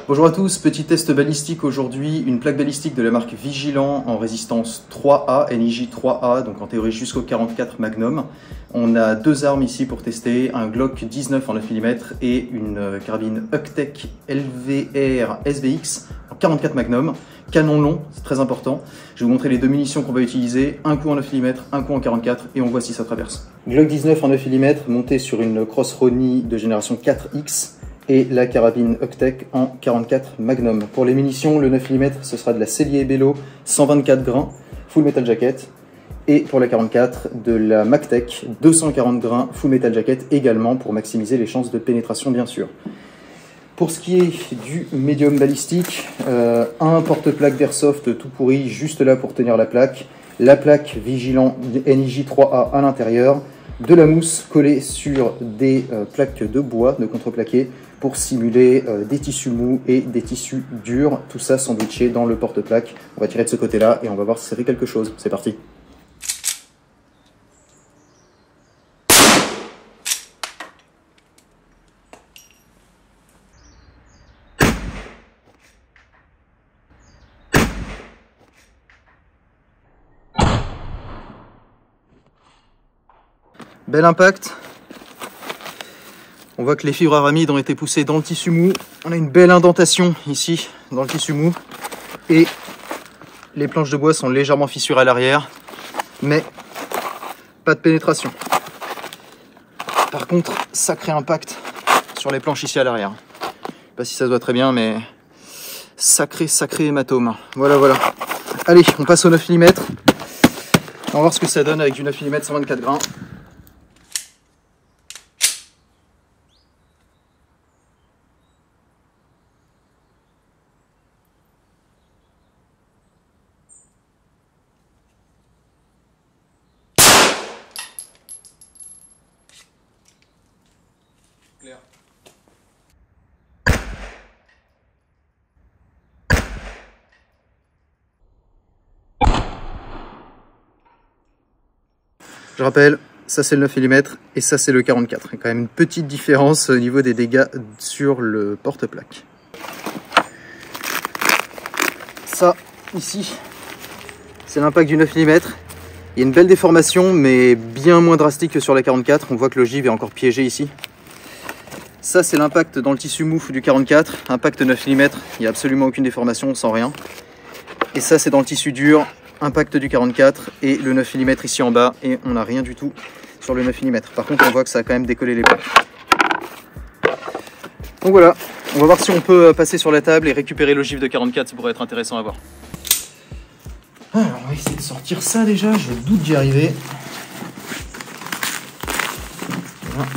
Bonjour à tous, petit test balistique aujourd'hui, une plaque balistique de la marque Vigilant en résistance 3A, NIJ 3A, donc en théorie jusqu'au 44 Magnum. On a deux armes ici pour tester, un Glock 19 en 9 mm et une carabine Hucktech LVR SVX en 44 Magnum. Canon long, c'est très important. Je vais vous montrer les deux munitions qu'on va utiliser, un coup en 9 mm, un coup en 44 et on voit si ça traverse. Glock 19 en 9 mm monté sur une Cross Ronnie de génération 4X. Et la carabine Hucktech en 44 Magnum. Pour les munitions, le 9 mm, ce sera de la Cellier Bello 124 grains, full metal jacket. Et pour la 44, de la Mactech 240 grains, full metal jacket également, pour maximiser les chances de pénétration bien sûr. Pour ce qui est du médium balistique, un porte-plaque d'Airsoft tout pourri, juste là pour tenir la plaque Vigilant NIJ 3A à l'intérieur, de la mousse collée sur des plaques de bois, de contreplaqué, pour simuler des tissus mous et des tissus durs, tout ça sandwiché dans le porte-plaque. On va tirer de ce côté-là et on va voir si ça fait quelque chose. C'est parti. Bel impact. On voit que les fibres aramides ont été poussées dans le tissu mou. On a une belle indentation ici dans le tissu mou. Et les planches de bois sont légèrement fissurées à l'arrière. Mais pas de pénétration. Par contre, sacré impact sur les planches ici à l'arrière. Je sais pas si ça se voit très bien, mais sacré hématome. Voilà. Allez, on passe au 9 mm. On va voir ce que ça donne avec du 9 mm 124 grains. Claire. Je rappelle, ça c'est le 9 mm et ça c'est le 44. Il y a quand même une petite différence au niveau des dégâts sur le porte-plaque. Ça, ici, c'est l'impact du 9 mm. Il y a une belle déformation, mais bien moins drastique que sur la 44. On voit que l'ogive est encore piégé ici. Ça, c'est l'impact dans le tissu mou du 44. Impact 9 mm, il n'y a absolument aucune déformation, sans rien. Et ça, c'est dans le tissu dur. Impact du 44 et le 9 mm ici en bas. Et on n'a rien du tout sur le 9 mm. Par contre, on voit que ça a quand même décollé les plaques. Donc voilà, on va voir si on peut passer sur la table et récupérer l'ogive de 44. Ça pourrait être intéressant à voir. Alors, on va essayer de sortir ça déjà. Je doute d'y arriver. Voilà.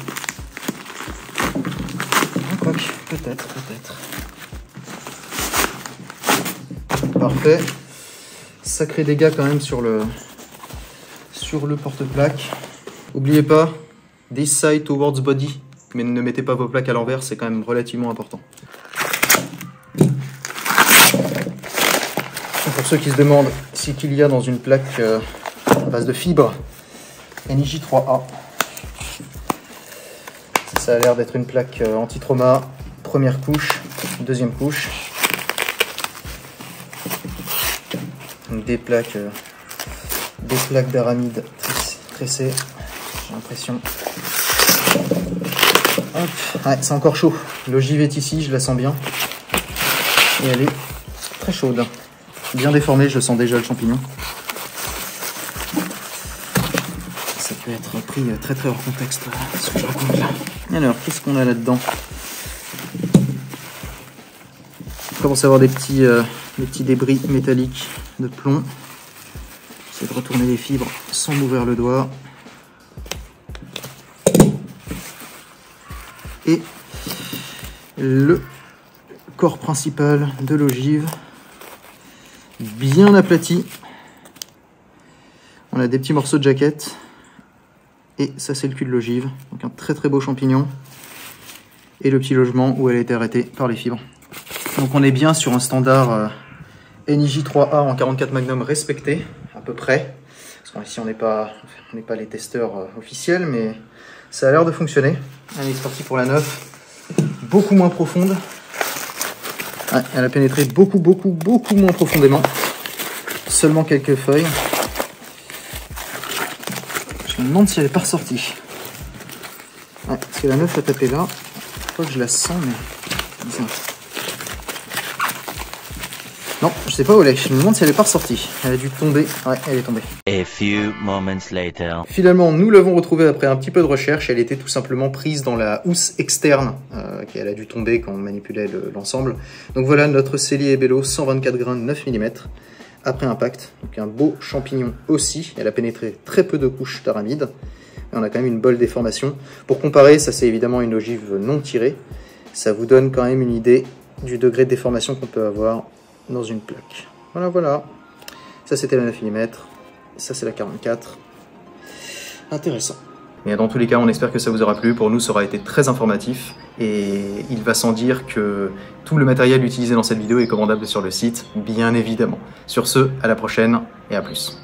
Peut-être. Parfait. Sacré dégâts quand même sur le porte-plaque. N'oubliez pas, this side towards body. Mais ne mettez pas vos plaques à l'envers, c'est quand même relativement important. Pour ceux qui se demandent ce qu'il y a dans une plaque à base de fibres, NIJ 3A. Ça a l'air d'être une plaque anti-trauma. Première couche, deuxième couche. Des plaques d'aramide tressées, j'ai l'impression. Ouais, c'est encore chaud. L'ogive est ici, je la sens bien. Et elle est très chaude. Bien déformée, je sens déjà le champignon. Ça peut être pris très hors contexte, ce que je raconte là. Alors, qu'est-ce qu'on a là-dedans? On commence à avoir des petits débris métalliques de plomb. J'essaie de retourner les fibres sans m'ouvrir le doigt. Et le corps principal de l'ogive, bien aplati. On a des petits morceaux de jaquette. Et ça, c'est le cul de l'ogive. Donc un très beau champignon. Et le petit logement où elle a été arrêtée par les fibres. Donc on est bien sur un standard NIJ 3A en 44 Magnum respecté, à peu près. Parce qu'ici on n'est pas les testeurs officiels, mais ça a l'air de fonctionner. Allez, c'est parti pour la 9. Beaucoup moins profonde. Ouais, elle a pénétré beaucoup moins profondément. Seulement quelques feuilles. Je me demande si elle n'est pas ressortie. Ouais, parce que la 9 a tapé là. Je crois que je la sens, mais... Non, je sais pas où elle est. Je me demande si elle n'est pas ressortie. Elle a dû tomber. Ouais, elle est tombée. A few moments later. Finalement, nous l'avons retrouvée après un petit peu de recherche. Elle était tout simplement prise dans la housse externe. Elle a dû tomber quand on manipulait l'ensemble. Donc voilà notre Célie Bello 124 grains 9 mm après impact. Donc un beau champignon aussi. Elle a pénétré très peu de couches d'aramide. On a quand même une bonne déformation. Pour comparer, ça c'est évidemment une ogive non tirée. Ça vous donne quand même une idée du degré de déformation qu'on peut avoir dans une plaque. Voilà. Ça c'était la 9 mm. Ça c'est la 44. Intéressant. Et dans tous les cas, on espère que ça vous aura plu. Pour nous, ça aura été très informatif. Et il va sans dire que tout le matériel utilisé dans cette vidéo est commandable sur le site, bien évidemment. Sur ce, à la prochaine et à plus.